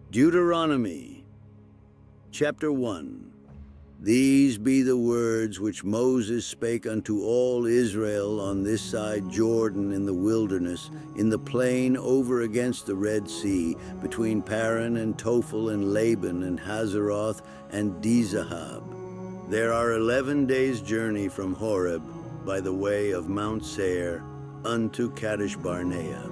Deuteronomy Chapter 1. These be the words which Moses spake unto all Israel on this side Jordan in the wilderness, in the plain over against the Red Sea, between Paran and Tophel and Laban and Hazeroth and Dizahab. There are 11 days' journey from Horeb by the way of Mount Seir unto Kadesh Barnea.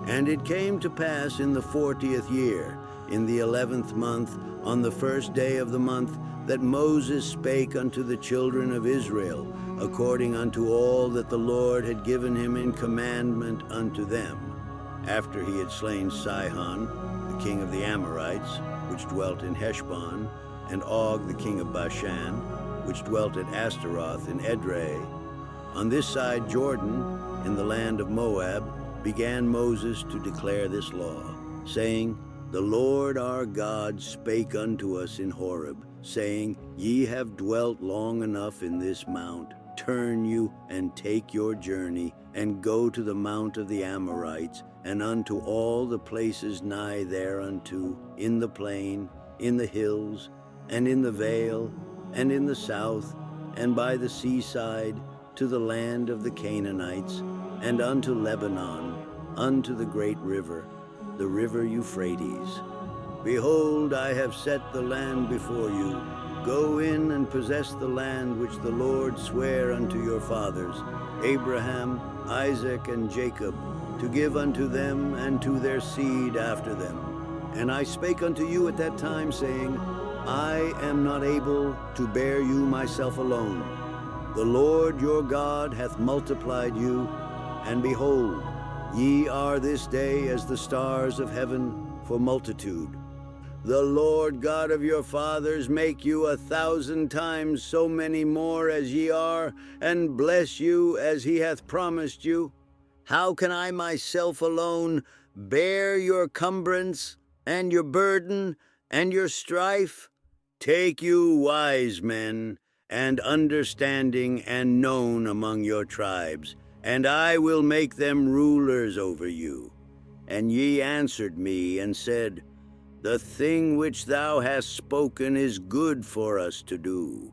And it came to pass in the 40th year, in the 11th month, on the first day of the month, that Moses spake unto the children of Israel, according unto all that the Lord had given him in commandment unto them, after he had slain Sihon, the king of the Amorites, which dwelt in Heshbon, and Og, the king of Bashan, which dwelt at Astaroth in Edrei. On this side Jordan, in the land of Moab, began Moses to declare this law, saying, The Lord our God spake unto us in Horeb, saying, Ye have dwelt long enough in this mount. Turn you, and take your journey, and go to the mount of the Amorites, and unto all the places nigh thereunto, in the plain, in the hills, and in the vale, and in the south, and by the seaside, to the land of the Canaanites, and unto Lebanon, unto the great river, the river Euphrates. Behold, I have set the land before you. Go in and possess the land which the Lord sware unto your fathers, Abraham, Isaac, and Jacob, to give unto them and to their seed after them. And I spake unto you at that time, saying, I am not able to bear you myself alone. The Lord your God hath multiplied you, and behold, ye are this day as the stars of heaven for multitude. The Lord God of your fathers make you 1,000 times so many more as ye are, and bless you as he hath promised you. How can I myself alone bear your cumbrance, and your burden, and your strife? Take you wise men, and understanding and known among your tribes, and I will make them rulers over you. And ye answered me, and said, The thing which thou hast spoken is good for us to do.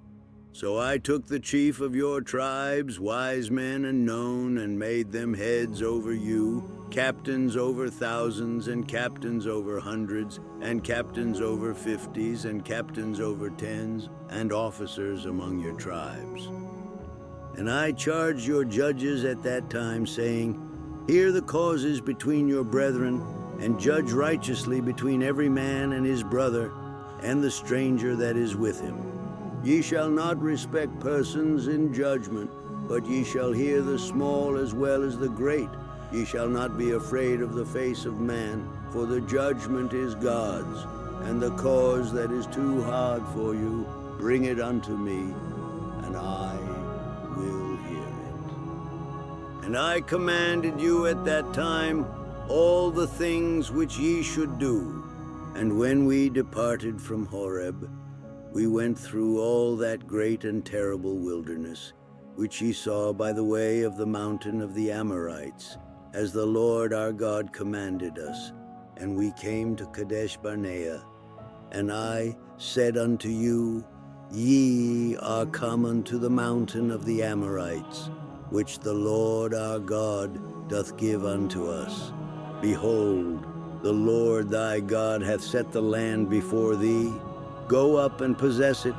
So I took the chief of your tribes, wise men and known, and made them heads over you, captains over thousands, and captains over hundreds, and captains over 50s, and captains over 10s, and officers among your tribes. And I charged your judges at that time, saying, Hear the causes between your brethren, and judge righteously between every man and his brother, and the stranger that is with him. Ye shall not respect persons in judgment, but ye shall hear the small as well as the great. Ye shall not be afraid of the face of man, for the judgment is God's, and the cause that is too hard for you, bring it unto me, and I will hear it. And I commanded you at that time all the things which ye should do. And when we departed from Horeb, we went through all that great and terrible wilderness, which ye saw by the way of the mountain of the Amorites, as the Lord our God commanded us. And we came to Kadesh Barnea. And I said unto you, Ye are come unto the mountain of the Amorites, which the Lord our God doth give unto us. Behold, the Lord thy God hath set the land before thee. Go up and possess it,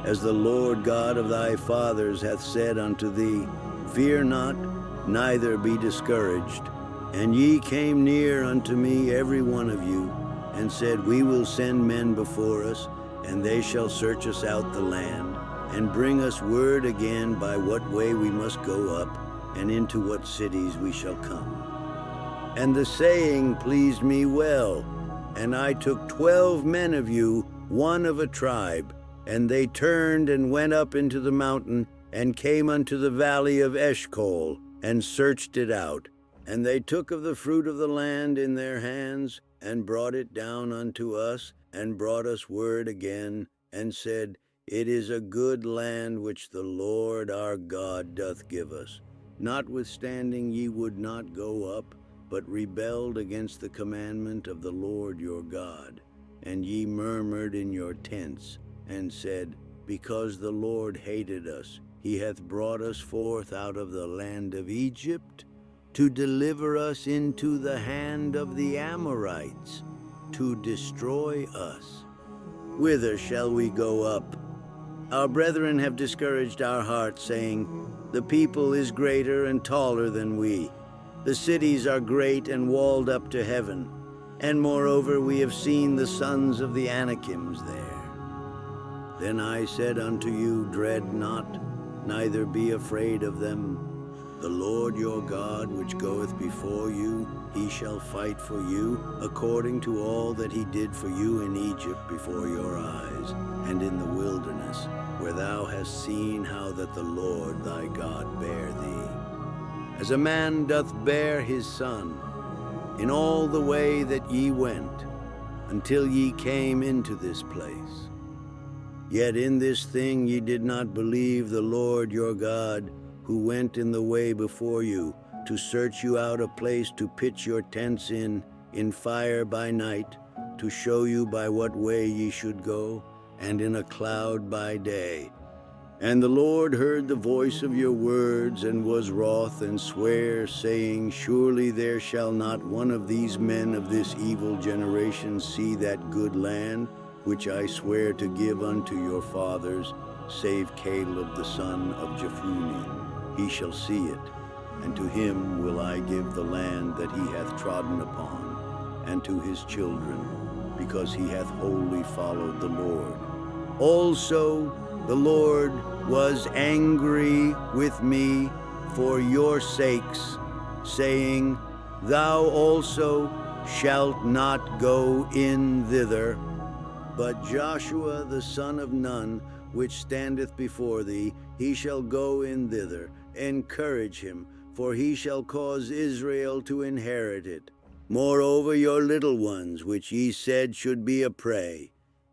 as the Lord God of thy fathers hath said unto thee. Fear not, neither be discouraged. And ye came near unto me every one of you, and said, We will send men before us, and they shall search us out the land, and bring us word again by what way we must go up, and into what cities we shall come. And the saying pleased me well. And I took 12 men of you, one of a tribe, and they turned and went up into the mountain, and came unto the valley of Eshcol, and searched it out. And they took of the fruit of the land in their hands, and brought it down unto us, and brought us word again, and said, It is a good land which the Lord our God doth give us. Notwithstanding ye would not go up, but rebelled against the commandment of the Lord your God. and ye murmured in your tents, and said, Because the Lord hated us, he hath brought us forth out of the land of Egypt, to deliver us into the hand of the Amorites, to destroy us. Whither shall we go up? Our brethren have discouraged our hearts, saying, The people is greater and taller than we. The cities are great and walled up to heaven. And moreover, we have seen the sons of the Anakims there. Then I said unto you, Dread not, neither be afraid of them. The Lord your God, which goeth before you, he shall fight for you, according to all that he did for you in Egypt before your eyes, and in the wilderness, where thou hast seen how that the Lord thy God bare thee. As a man doth bear his son, in all the way that ye went, until ye came into this place. Yet in this thing ye did not believe the Lord your God, who went in the way before you, to search you out a place to pitch your tents in fire by night, to show you by what way ye should go, and in a cloud by day. And the Lord heard the voice of your words, and was wroth, and sware, saying, Surely there shall not one of these men of this evil generation see that good land, which I swear to give unto your fathers, save Caleb the son of Jephunneh. He shall see it, and to him will I give the land that he hath trodden upon, and to his children, because he hath wholly followed the Lord. Also the Lord was angry with me for your sakes, saying, Thou also shalt not go in thither. But Joshua the son of Nun, which standeth before thee, he shall go in thither. Encourage him, for he shall cause Israel to inherit it. Moreover, your little ones, which ye said should be a prey,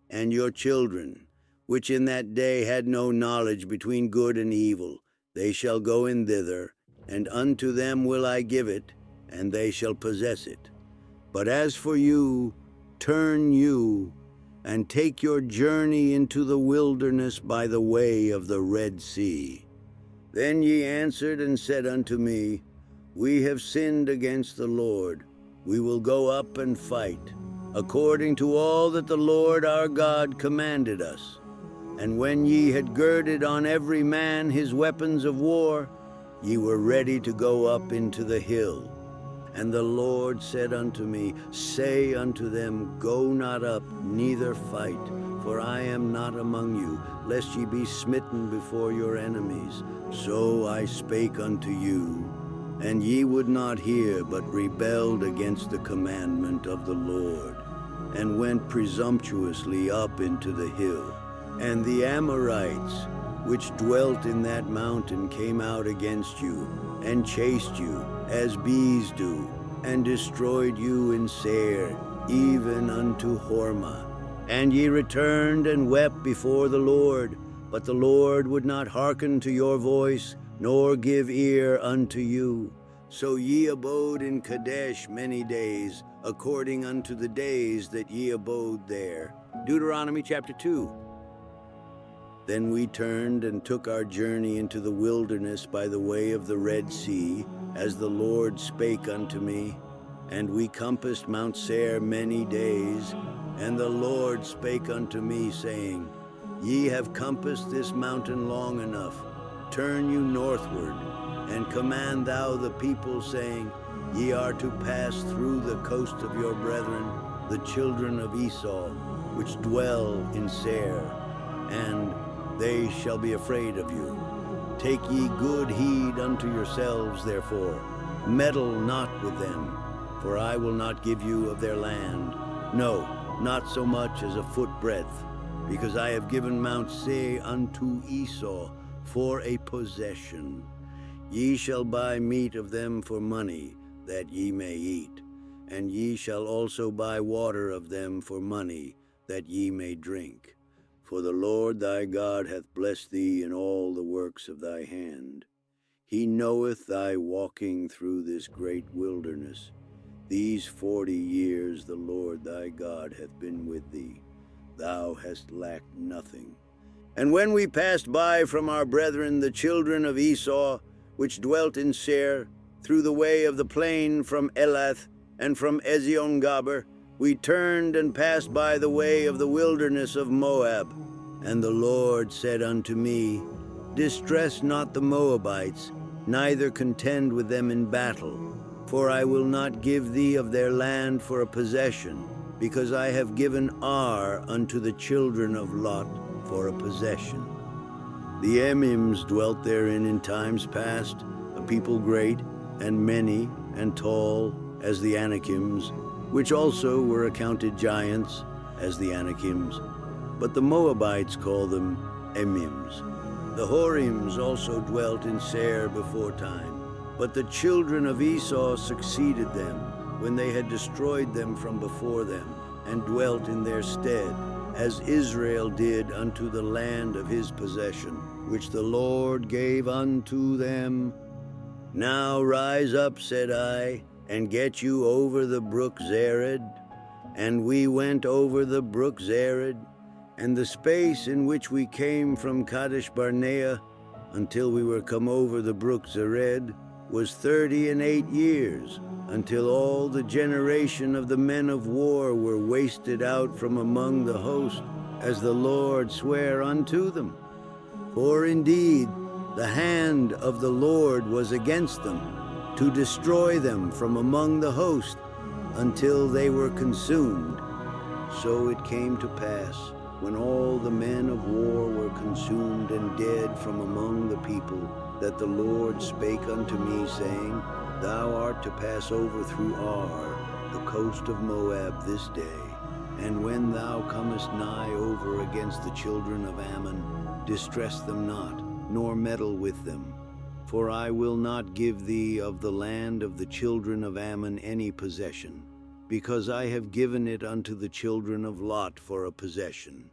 and your children, which in that day had no knowledge between good and evil, they shall go in thither, and unto them will I give it, and they shall possess it. But as for you, turn you, and take your journey into the wilderness by the way of the Red Sea. Then ye answered and said unto me, We have sinned against the Lord. We will go up and fight, according to all that the Lord our God commanded us. And when ye had girded on every man his weapons of war, ye were ready to go up into the hill. And the Lord said unto me, Say unto them, Go not up, neither fight, for I am not among you, lest ye be smitten before your enemies. So I spake unto you, and ye would not hear, but rebelled against the commandment of the Lord, and went presumptuously up into the hill. And the Amorites, which dwelt in that mountain, came out against you, and chased you, as bees do, and destroyed you in Seir, even unto Hormah. And ye returned and wept before the Lord, but the Lord would not hearken to your voice, nor give ear unto you. So ye abode in Kadesh many days, according unto the days that ye abode there. Deuteronomy chapter 2. Then we turned and took our journey into the wilderness by the way of the Red Sea, as the Lord spake unto me. And we compassed Mount Seir many days. And the Lord spake unto me, saying, Ye have compassed this mountain long enough. Turn you northward, and command thou the people, saying, Ye are to pass through the coast of your brethren, the children of Esau, which dwell in Seir, and they shall be afraid of you. Take ye good heed unto yourselves, therefore. Meddle not with them, for I will not give you of their land, no, not so much as a footbreadth, because I have given Mount Seir unto Esau for a possession. Ye shall buy meat of them for money, that ye may eat, and ye shall also buy water of them for money, that ye may drink. For the Lord thy God hath blessed thee in all the works of thy hand. He knoweth thy walking through this great wilderness. These 40 years the Lord thy God hath been with thee. Thou hast lacked nothing. And when we passed by from our brethren the children of Esau, which dwelt in Seir, through the way of the plain from Elath and from Eziongaber, we turned and passed by the way of the wilderness of Moab. And the Lord said unto me, Distress not the Moabites, neither contend with them in battle. For I will not give thee of their land for a possession, because I have given Ar unto the children of Lot for a possession. The Emims dwelt therein in times past, a people great, and many, and tall, as the Anakims, which also were accounted giants, as the Anakims. But the Moabites call them Emims. The Horims also dwelt in Seir before time, but the children of Esau succeeded them, when they had destroyed them from before them, and dwelt in their stead, as Israel did unto the land of his possession, which the Lord gave unto them. Now rise up, said I, and get you over the brook Zered. And we went over the brook Zered, and the space in which we came from Kadesh Barnea until we were come over the brook Zered was 38 years, until all the generation of the men of war were wasted out from among the host, as the Lord sware unto them. For indeed the hand of the Lord was against them, to destroy them from among the host, until they were consumed. So it came to pass, when all the men of war were consumed and dead from among the people, that the Lord spake unto me, saying, Thou art to pass over through Ar, the coast of Moab, this day. And when thou comest nigh over against the children of Ammon, distress them not, nor meddle with them. For I will not give thee of the land of the children of Ammon any possession, because I have given it unto the children of Lot for a possession.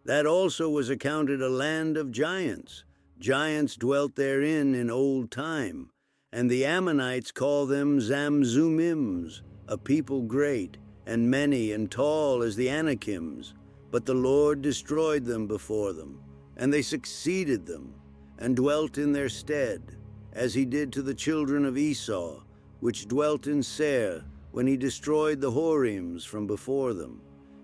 That also was accounted a land of giants. Giants dwelt therein in old time, and the Ammonites call them Zamzumims, a people great, and many and tall as the Anakims. But the Lord destroyed them before them, and they succeeded them, and dwelt in their stead, as he did to the children of Esau, which dwelt in Seir, when he destroyed the Horims from before them.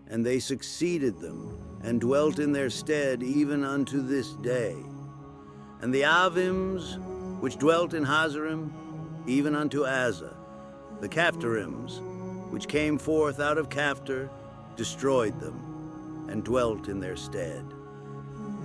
And they succeeded them, and dwelt in their stead even unto this day. And the Avims, which dwelt in Hazarim, even unto Azza, the Caphtorims, which came forth out of Caphtor, destroyed them, and dwelt in their stead.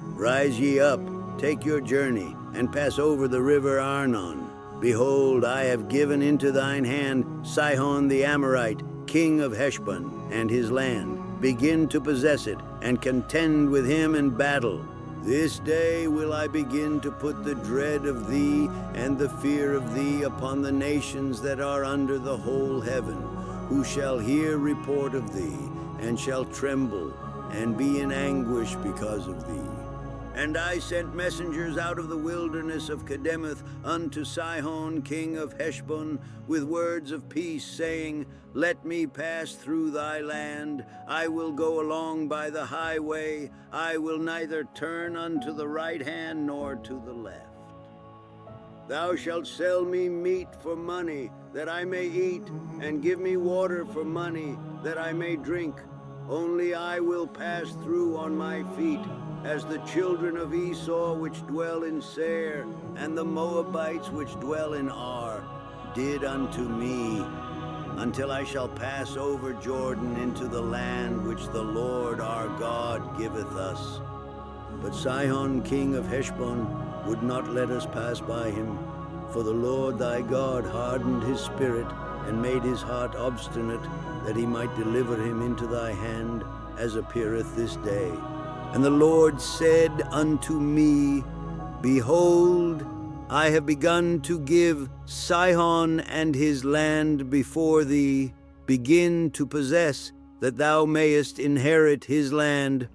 Rise ye up, take your journey, and pass over the river Arnon. Behold, I have given into thine hand Sihon the Amorite, king of Heshbon, and his land. Begin to possess it, and contend with him in battle. This day will I begin to put the dread of thee and the fear of thee upon the nations that are under the whole heaven, who shall hear report of thee, and shall tremble, and be in anguish because of thee. And I sent messengers out of the wilderness of Kedemoth unto Sihon king of Heshbon, with words of peace, saying, Let me pass through thy land. I will go along by the highway. I will neither turn unto the right hand nor to the left. Thou shalt sell me meat for money, that I may eat, and give me water for money, that I may drink. Only I will pass through on my feet, as the children of Esau which dwell in Seir, and the Moabites which dwell in Ar, did unto me, until I shall pass over Jordan into the land which the Lord our God giveth us. But Sihon king of Heshbon would not let us pass by him, for the Lord thy God hardened his spirit, and made his heart obstinate, that he might deliver him into thy hand, as appeareth this day. And the Lord said unto me, Behold, I have begun to give Sihon and his land before thee. Begin to possess, that thou mayest inherit his land.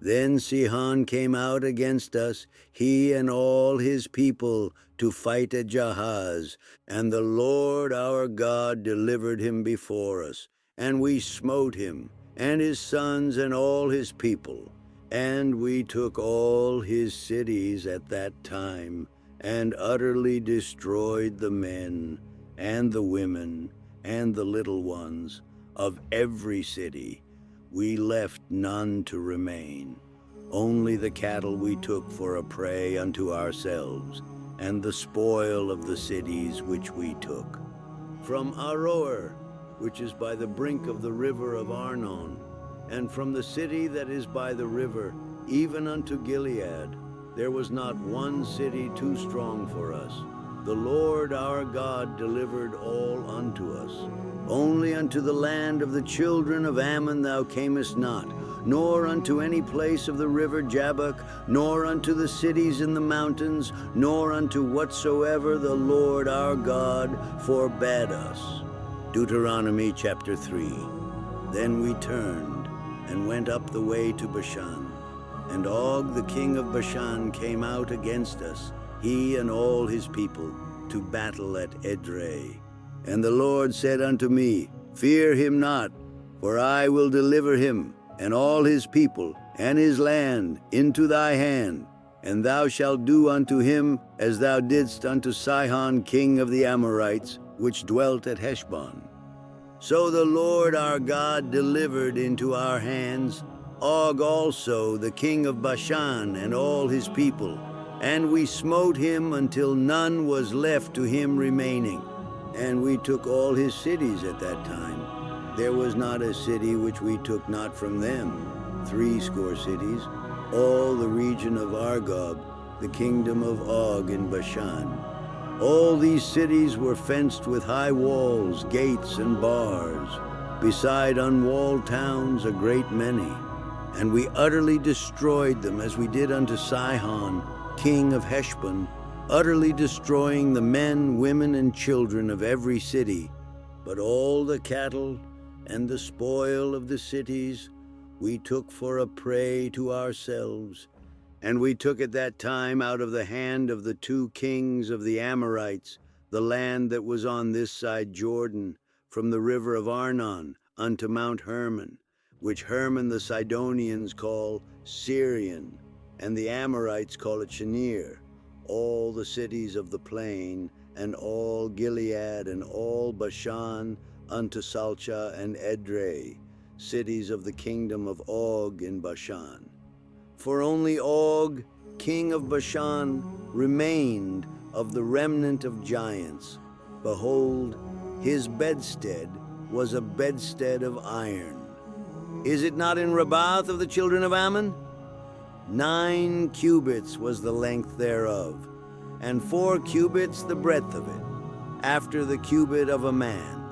Then Sihon came out against us, he and all his people, to fight at Jahaz, and the Lord our God delivered him before us, and we smote him, and his sons and all his people. And we took all his cities at that time, and utterly destroyed the men, and the women, and the little ones, of every city. We left none to remain. Only the cattle we took for a prey unto ourselves, and the spoil of the cities which we took. From Iroh, which is by the brink of the river of Arnon, and from the city that is by the river, even unto Gilead, there was not one city too strong for us. The Lord our God delivered all unto us. Only unto the land of the children of Ammon thou camest not, nor unto any place of the river Jabbok, nor unto the cities in the mountains, nor unto whatsoever the Lord our God forbade us. Deuteronomy chapter 3. Then we turned and went up the way to Bashan. And Og the king of Bashan came out against us, he and all his people, to battle at Edrei. And the Lord said unto me, Fear him not, for I will deliver him, and all his people, and his land, into thy hand, and thou shalt do unto him as thou didst unto Sihon king of the Amorites, which dwelt at Heshbon. So the Lord our God delivered into our hands Og also the king of Bashan and all his people, and we smote him until none was left to him remaining. And we took all his cities at that time. There was not a city which we took not from them, 80 cities, all the region of Argob, the kingdom of Og in Bashan. All these cities were fenced with high walls, gates, and bars, beside unwalled towns a great many. And we utterly destroyed them, as we did unto Sihon, king of Heshbon, utterly destroying the men, women, and children of every city. But all the cattle and the spoil of the cities we took for a prey to ourselves. And we took at that time out of the hand of the 2 kings of the Amorites the land that was on this side Jordan, from the river of Arnon unto Mount Hermon, which Hermon the Sidonians call Syrian, and the Amorites call it Shinir, all the cities of the plain, and all Gilead, and all Bashan, unto Salcha and Edrei, cities of the kingdom of Og in Bashan. For only Og, king of Bashan, remained of the remnant of giants. Behold, his bedstead was a bedstead of iron. Is it not in Rabbath of the children of Ammon? 9 cubits was the length thereof, and 4 cubits the breadth of it, after the cubit of a man.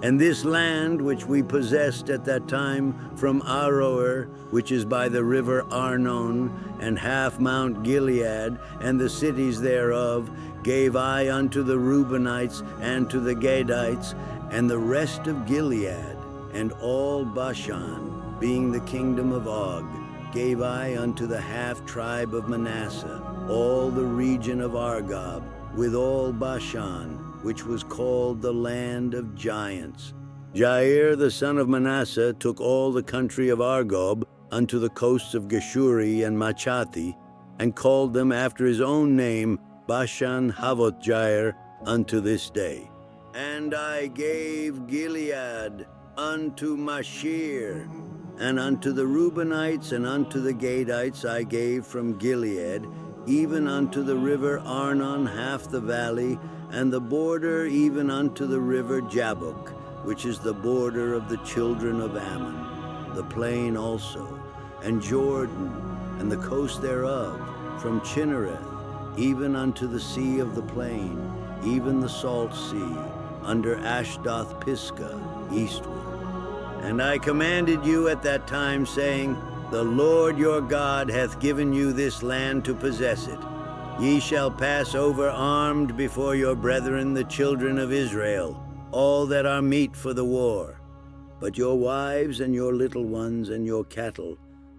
And this land which we possessed at that time from Aroer, which is by the river Arnon, and half Mount Gilead, and the cities thereof, gave I unto the Reubenites and to the Gadites, and the rest of Gilead, and all Bashan, being the kingdom of Og, gave I unto the half-tribe of Manasseh, all the region of Argob, with all Bashan, which was called the land of giants. Jair the son of Manasseh took all the country of Argob unto the coasts of Geshuri and Machathi, and called them after his own name Bashan Havoth Jair unto this day. And I gave Gilead unto Mashir, and unto the Reubenites and unto the Gadites I gave from Gilead, even unto the river Arnon half the valley, and the border even unto the river Jabbok, which is the border of the children of Ammon, the plain also, and Jordan, and the coast thereof, from Chinnereth, even unto the sea of the plain, even the salt sea, under Ashdoth Pisgah, eastward. And I commanded you at that time, saying, The Lord your God hath given you this land to possess it. Ye shall pass over armed before your brethren the children of Israel, all that are meet for the war. But your wives and your little ones and your cattle,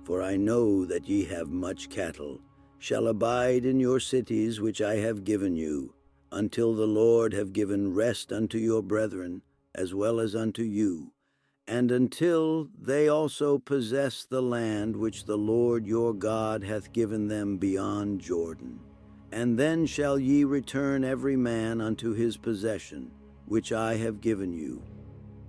for I know that ye have much cattle, shall abide in your cities which I have given you, until the Lord have given rest unto your brethren, as well as unto you, and until they also possess the land which the Lord your God hath given them beyond Jordan. And then shall ye return every man unto his possession, which I have given you.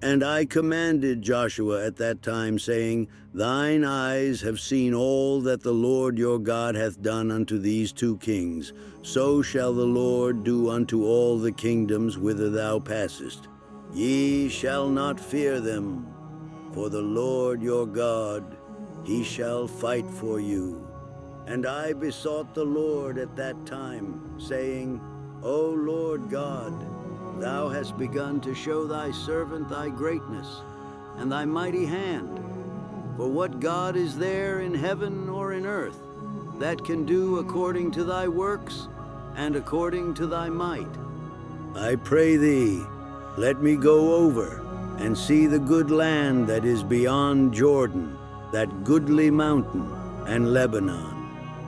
And I commanded Joshua at that time, saying, Thine eyes have seen all that the Lord your God hath done unto these two kings. So shall the Lord do unto all the kingdoms whither thou passest. Ye shall not fear them, for the Lord your God, he shall fight for you. And I besought the Lord at that time, saying, O Lord God, thou hast begun to show thy servant thy greatness, and thy mighty hand. For what God is there in heaven or in earth, that can do according to thy works, and according to thy might? I pray thee, let me go over, and see the good land that is beyond Jordan, that goodly mountain, and Lebanon.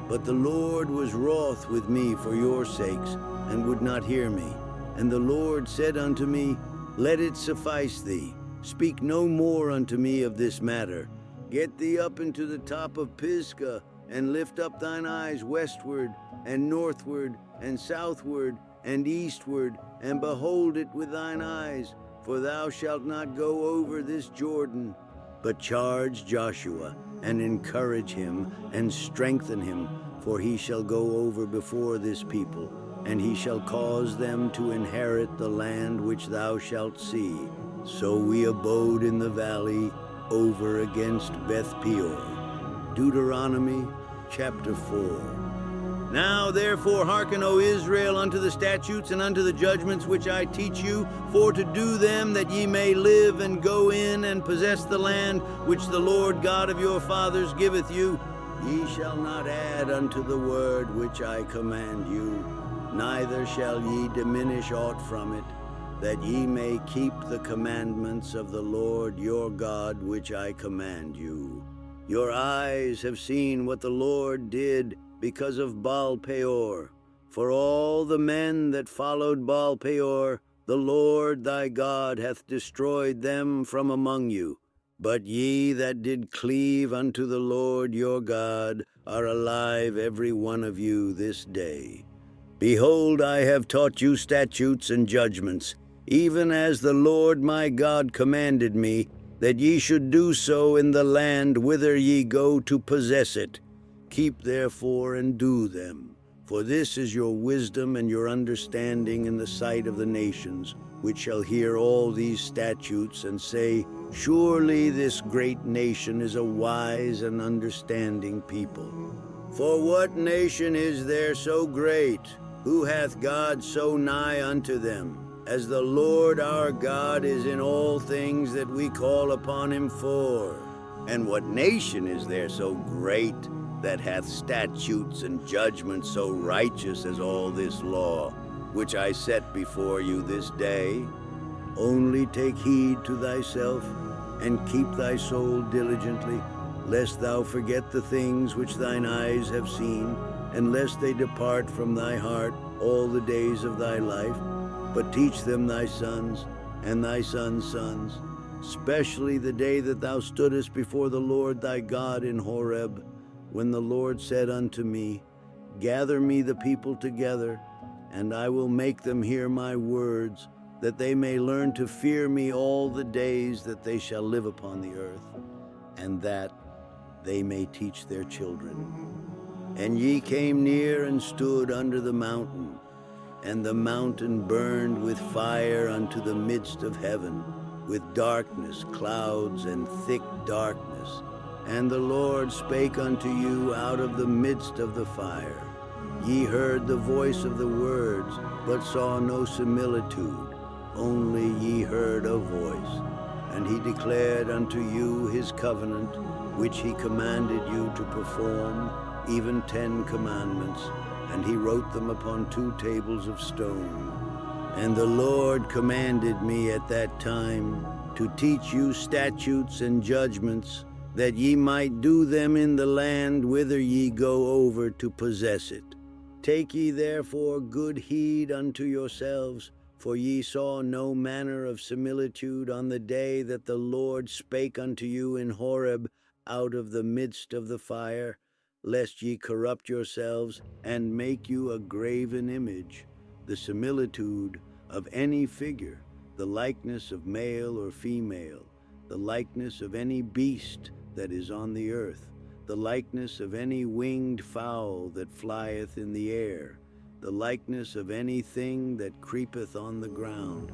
But the Lord was wroth with me for your sakes, and would not hear me. And the Lord said unto me, Let it suffice thee, speak no more unto me of this matter. Get thee up into the top of Pisgah, and lift up thine eyes westward, and northward, and southward, and eastward, and behold it with thine eyes, for thou shalt not go over this Jordan. But charge Joshua, and encourage him, and strengthen him, for he shall go over before this people, and he shall cause them to inherit the land which thou shalt see. So we abode in the valley over against Beth Peor. Deuteronomy chapter 4. Now therefore hearken, O Israel, unto the statutes and unto the judgments which I teach you, for to do them, that ye may live and go in and possess the land which the Lord God of your fathers giveth you. Ye shall not add unto the word which I command you, neither shall ye diminish aught from it, that ye may keep the commandments of the Lord your God which I command you. Your eyes have seen what the Lord did because of Baal Peor. For all the men that followed Baal Peor, the Lord thy God hath destroyed them from among you. But ye that did cleave unto the Lord your God are alive every one of you this day. Behold, I have taught you statutes and judgments, even as the Lord my God commanded me, that ye should do so in the land whither ye go to possess it. Keep therefore and do them, for this is your wisdom and your understanding in the sight of the nations, which shall hear all these statutes and say, Surely this great nation is a wise and understanding people. For what nation is there so great, who hath God so nigh unto them, as the Lord our God is in all things that we call upon him for? And what nation is there so great, that hath statutes and judgments so righteous as all this law, which I set before you this day? Only take heed to thyself, and keep thy soul diligently, lest thou forget the things which thine eyes have seen, and lest they depart from thy heart all the days of thy life. But teach them thy sons, and thy sons' sons, especially the day that thou stoodest before the Lord thy God in Horeb, when the Lord said unto me, Gather me the people together, and I will make them hear my words, that they may learn to fear me all the days that they shall live upon the earth, and that they may teach their children. And ye came near and stood under the mountain, and the mountain burned with fire unto the midst of heaven, with darkness, clouds, and thick darkness. And the Lord spake unto you out of the midst of the fire. Ye heard the voice of the words, but saw no similitude, only ye heard a voice. And he declared unto you his covenant, which he commanded you to perform, even 10 commandments, and he wrote them upon 2 tables of stone. And the Lord commanded me at that time to teach you statutes and judgments, that ye might do them in the land whither ye go over to possess it. Take ye therefore good heed unto yourselves, for ye saw no manner of similitude on the day that the Lord spake unto you in Horeb out of the midst of the fire, lest ye corrupt yourselves and make you a graven image, the similitude of any figure, the likeness of male or female, the likeness of any beast that is on the earth, the likeness of any winged fowl that flieth in the air, the likeness of anything that creepeth on the ground,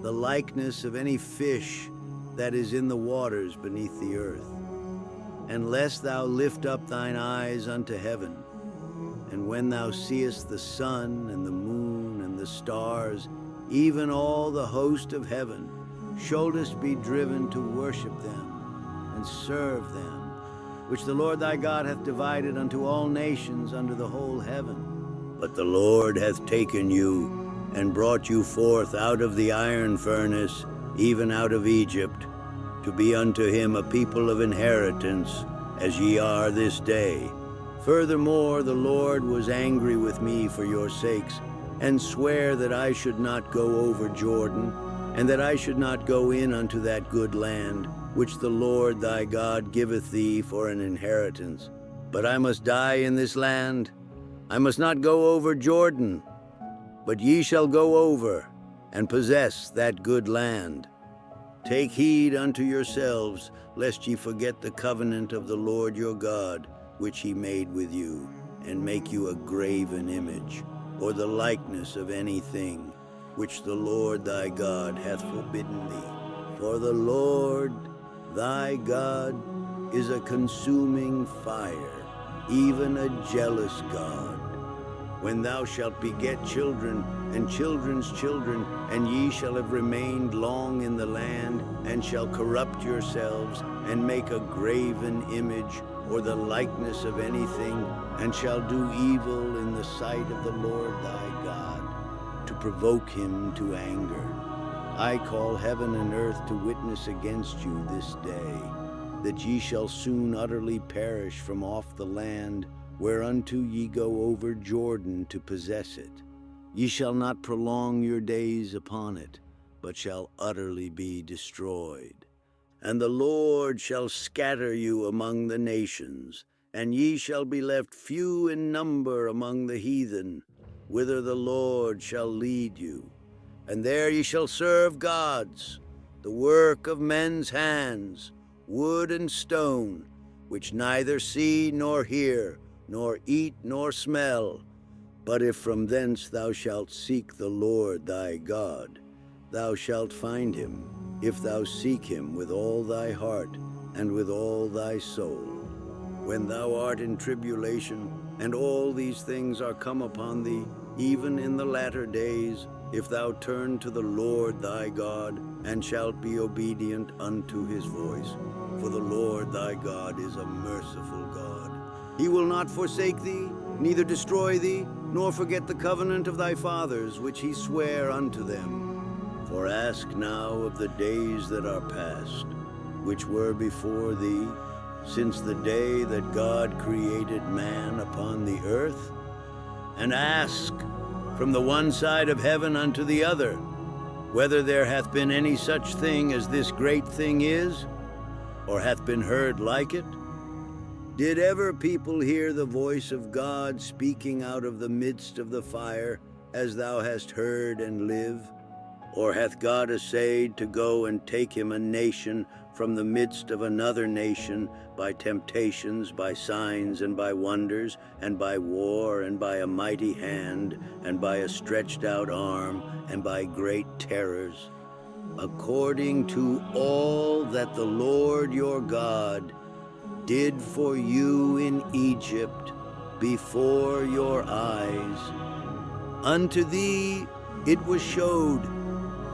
the likeness of any fish that is in the waters beneath the earth. And lest thou lift up thine eyes unto heaven, and when thou seest the sun and the moon and the stars, even all the host of heaven, shouldest be driven to worship them and serve them, which the Lord thy God hath divided unto all nations under the whole heaven. But the Lord hath taken you and brought you forth out of the iron furnace, even out of Egypt, to be unto him a people of inheritance, as ye are this day. Furthermore, the Lord was angry with me for your sakes, and sware that I should not go over Jordan, and that I should not go in unto that good land, which the Lord thy God giveth thee for an inheritance. But I must die in this land. I must not go over Jordan, but ye shall go over, and possess that good land. Take heed unto yourselves, lest ye forget the covenant of the Lord your God, which he made with you, and make you a graven image, or the likeness of anything, which the Lord thy God hath forbidden thee. For the Lord thy God is a consuming fire, even a jealous God. When thou shalt beget children, and children's children, and ye shall have remained long in the land, and shall corrupt yourselves, and make a graven image, or the likeness of anything, and shall do evil in the sight of the Lord thy God, to provoke him to anger, I call heaven and earth to witness against you this day, that ye shall soon utterly perish from off the land, whereunto ye go over Jordan to possess it. Ye shall not prolong your days upon it, but shall utterly be destroyed. And the Lord shall scatter you among the nations, and ye shall be left few in number among the heathen, whither the Lord shall lead you. And there ye shall serve gods, the work of men's hands, wood and stone, which neither see nor hear, nor eat nor smell. But if from thence thou shalt seek the Lord thy God, thou shalt find him, if thou seek him with all thy heart and with all thy soul. When thou art in tribulation, and all these things are come upon thee, even in the latter days, if thou turn to the Lord thy God, and shalt be obedient unto his voice. For the Lord thy God is a merciful God. He will not forsake thee, neither destroy thee, nor forget the covenant of thy fathers, which he sware unto them. For ask now of the days that are past, which were before thee, since the day that God created man upon the earth, and ask from the one side of heaven unto the other, whether there hath been any such thing as this great thing is, or hath been heard like it? Did ever people hear the voice of God speaking out of the midst of the fire, as thou hast heard and live? Or hath God essayed to go and take him a nation from the midst of another nation, by temptations, by signs, and by wonders, and by war, and by a mighty hand, and by a stretched out arm, and by great terrors, according to all that the Lord your God did for you in Egypt before your eyes? Unto thee it was showed,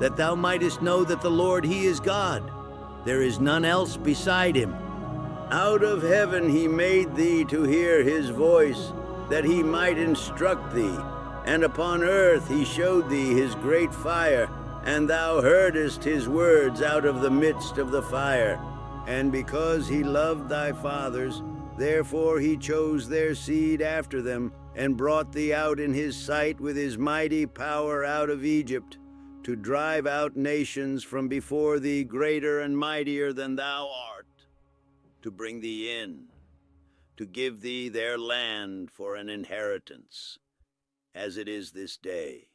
that thou mightest know that the Lord he is God, there is none else beside him. Out of heaven he made thee to hear his voice, that he might instruct thee, and upon earth he showed thee his great fire, and thou heardest his words out of the midst of the fire. And because he loved thy fathers, therefore he chose their seed after them, and brought thee out in his sight with his mighty power out of Egypt, to drive out nations from before thee greater and mightier than thou art, to bring thee in, to give thee their land for an inheritance, as it is this day.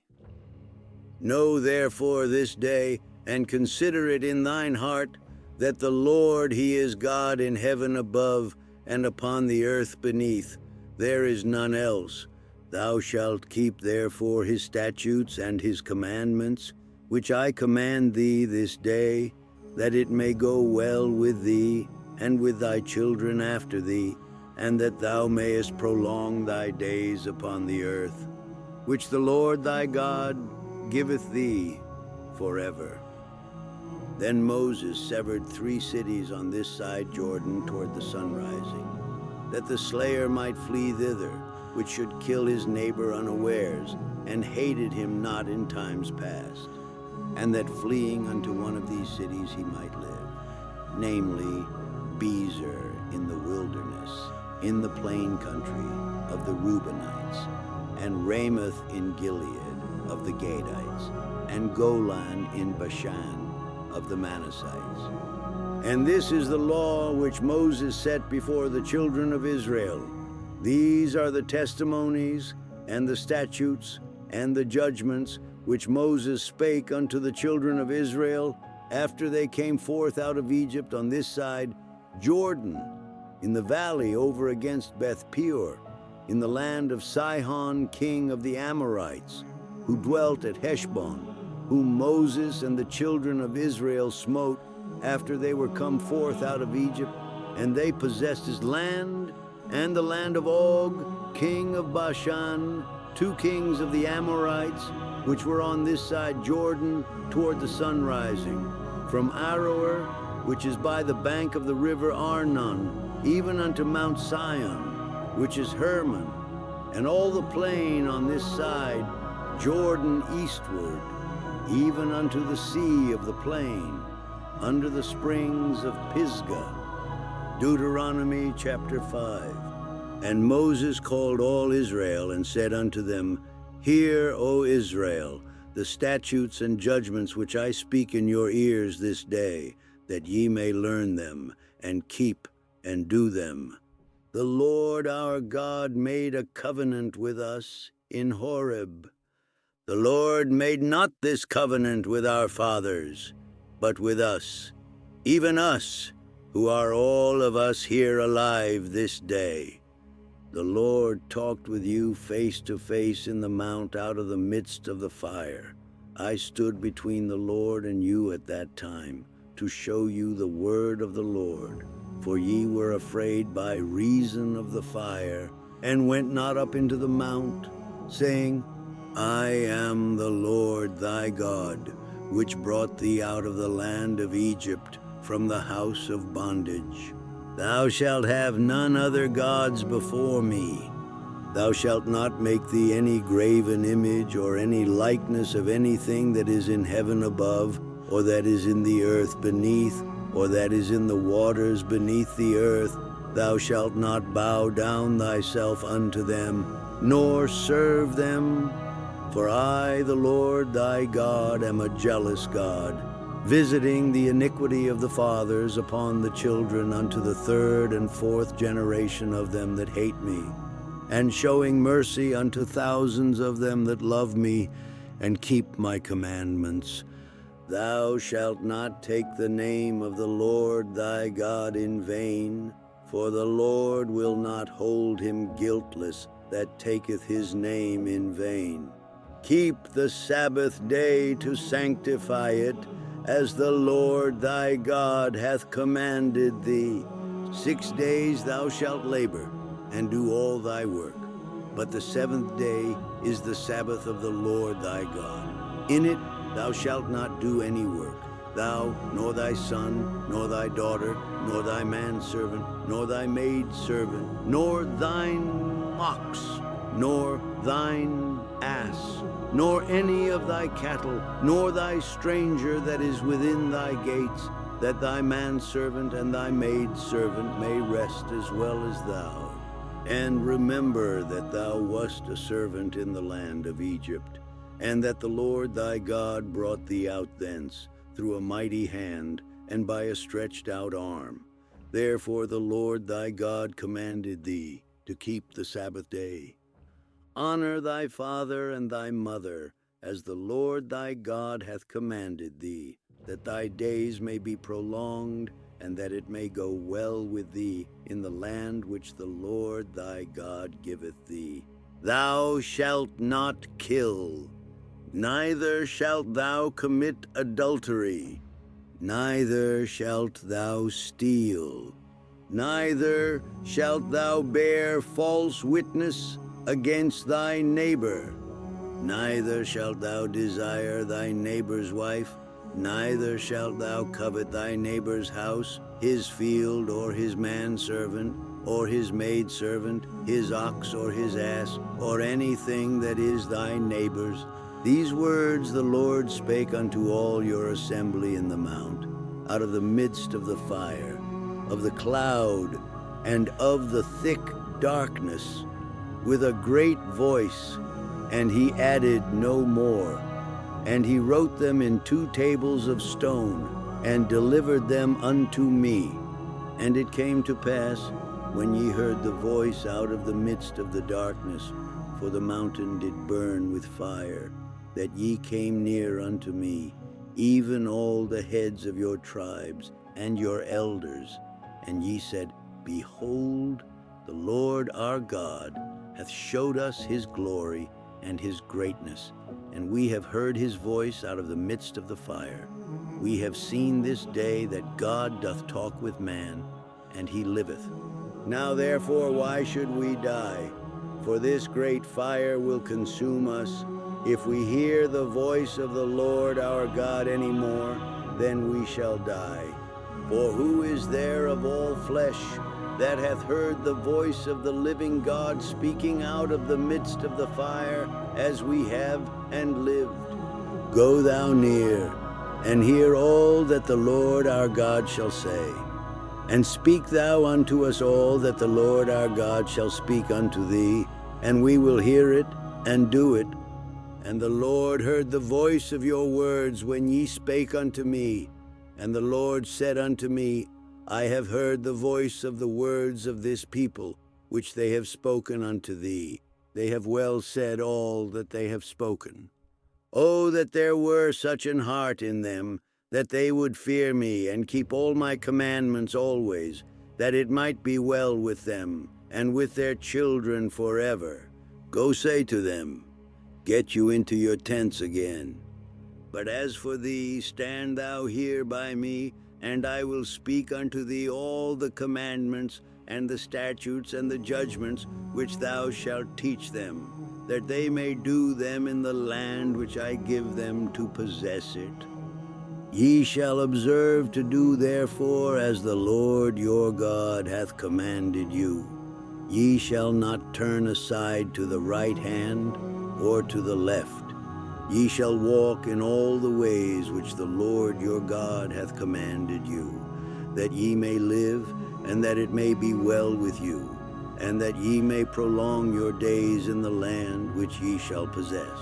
Know therefore this day, and consider it in thine heart, that the Lord, he is God in heaven above, and upon the earth beneath. There is none else. Thou shalt keep therefore his statutes and his commandments, which I command thee this day, that it may go well with thee, and with thy children after thee, and that thou mayest prolong thy days upon the earth, which the Lord thy God giveth thee forever. Then Moses severed 3 cities on this side Jordan toward the sunrising, that the slayer might flee thither, which should kill his neighbor unawares, and hated him not in times past, and that fleeing unto one of these cities he might live, namely Bezer in the wilderness, in the plain country of the Reubenites, and Ramoth in Gilead of the Gadites, and Golan in Bashan of the Manassites. And this is the law which Moses set before the children of Israel. These are the testimonies, and the statutes, and the judgments, which Moses spake unto the children of Israel, after they came forth out of Egypt on this side Jordan, in the valley over against Beth Peor, in the land of Sihon king of the Amorites, who dwelt at Heshbon, whom Moses and the children of Israel smote after they were come forth out of Egypt, and they possessed his land, and the land of Og, king of Bashan, 2 kings of the Amorites, which were on this side Jordan toward the sunrising, from Aroer, which is by the bank of the river Arnon, even unto Mount Sion, which is Hermon, and all the plain on this side Jordan eastward, even unto the sea of the plain, under the springs of Pisgah. Deuteronomy chapter 5. And Moses called all Israel, and said unto them, Hear, O Israel, the statutes and judgments which I speak in your ears this day, that ye may learn them, and keep and do them. The Lord our God made a covenant with us in Horeb. The Lord made not this covenant with our fathers, but with us, even us, who are all of us here alive this day. The Lord talked with you face to face in the mount out of the midst of the fire. I stood between the Lord and you at that time, to show you the word of the Lord. For ye were afraid by reason of the fire, and went not up into the mount, saying, I am the Lord thy God, which brought thee out of the land of Egypt, from the house of bondage. Thou shalt have none other gods before me. Thou shalt not make thee any graven image, or any likeness of anything that is in heaven above, or that is in the earth beneath, or that is in the waters beneath the earth. Thou shalt not bow down thyself unto them, nor serve them. For I, the Lord thy God, am a jealous God, visiting the iniquity of the fathers upon the children unto the 3rd and 4th generation of them that hate me, and showing mercy unto thousands of them that love me and keep my commandments. Thou shalt not take the name of the Lord thy God in vain, for the Lord will not hold him guiltless that taketh his name in vain. Keep the Sabbath day to sanctify it, as the Lord thy God hath commanded thee. 6 days thou shalt labor, and do all thy work. But the 7th day is the Sabbath of the Lord thy God. In it thou shalt not do any work, thou, nor thy son, nor thy daughter, nor thy manservant, nor thy maidservant, nor thine ox, nor thine ass, nor any of thy cattle, nor thy stranger that is within thy gates, that thy manservant and thy maidservant may rest as well as thou. And remember that thou wast a servant in the land of Egypt, and that the Lord thy God brought thee out thence through a mighty hand and by a stretched out arm. Therefore the Lord thy God commanded thee to keep the Sabbath day. Honor thy father and thy mother, as the Lord thy God hath commanded thee, that thy days may be prolonged, and that it may go well with thee in the land which the Lord thy God giveth thee. Thou shalt not kill, neither shalt thou commit adultery, neither shalt thou steal, neither shalt thou bear false witness against thy neighbor, neither shalt thou desire thy neighbor's wife, neither shalt thou covet thy neighbor's house, his field, or his manservant, or his maidservant, his ox or his ass, or anything that is thy neighbor's. These words the Lord spake unto all your assembly in the mount, out of the midst of the fire, of the cloud, and of the thick darkness, with a great voice. And he added no more. And he wrote them in 2 tables of stone, and delivered them unto me. And it came to pass, when ye heard the voice out of the midst of the darkness, for the mountain did burn with fire, that ye came near unto me, even all the heads of your tribes and your elders. And ye said, Behold, the Lord our God hath showed us his glory and his greatness, and we have heard his voice out of the midst of the fire. We have seen this day that God doth talk with man, and he liveth. Now therefore why should we die? For this great fire will consume us. If we hear the voice of the Lord our God any more, then we shall die. For who is there of all flesh that hath heard the voice of the living God speaking out of the midst of the fire, as we have and lived? Go thou near, and hear all that the Lord our God shall say. And speak thou unto us all that the Lord our God shall speak unto thee, and we will hear it and do it. And the Lord heard the voice of your words when ye spake unto me. And the Lord said unto me, I have heard the voice of the words of this people, which they have spoken unto thee. They have well said all that they have spoken. Oh, that there were such an heart in them, that they would fear me and keep all my commandments always, that it might be well with them and with their children forever. Go say to them, Get you into your tents again. But as for thee, stand thou here by me, and I will speak unto thee all the commandments and the statutes and the judgments which thou shalt teach them, that they may do them in the land which I give them to possess it. Ye shall observe to do therefore as the Lord your God hath commanded you. Ye shall not turn aside to the right hand or to the left. Ye shall walk in all the ways which the Lord your God hath commanded you, that ye may live, and that it may be well with you, and that ye may prolong your days in the land which ye shall possess.